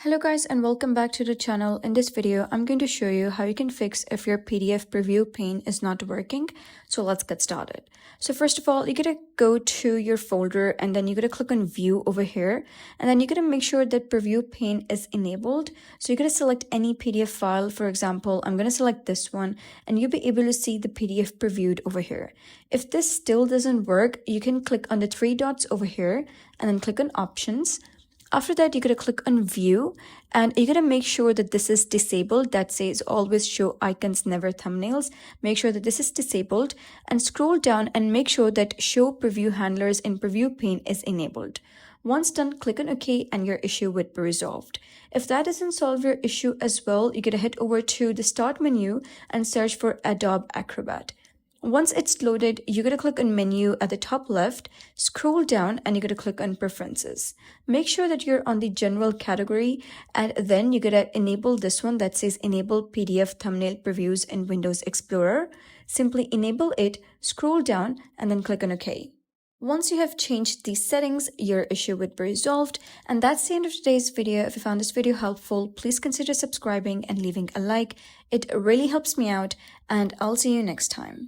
Hello guys and welcome back to the channel. In this video, I'm going to show you how you can fix if your PDF preview pane is not working. So let's get started. So first of all, you gotta go to your folder and then you gotta click on view over here. And then you gotta make sure that preview pane is enabled. So you gotta select any PDF file. For example, I'm gonna select this one and you'll be able to see the PDF previewed over here. If this still doesn't work, you can click on the three dots over here and then click on options. After that, you're going to click on view and you're going to make sure that this is disabled. That says always show icons, never thumbnails. Make sure that this is disabled and scroll down and make sure that show preview handlers in preview pane is enabled. Once done, click on OK and your issue would be resolved. If that doesn't solve your issue as well, you're going to head over to the start menu and search for Adobe Acrobat. Once it's loaded, you're going to click on menu at the top left, scroll down and you're going to click on preferences. Make sure that you're on the general category and then you're going to enable this one that says enable PDF thumbnail previews in Windows Explorer. Simply enable it, scroll down and then click on OK. Once you have changed these settings, your issue would be resolved. And that's the end of today's video. If you found this video helpful, please consider subscribing and leaving a like. It really helps me out and I'll see you next time.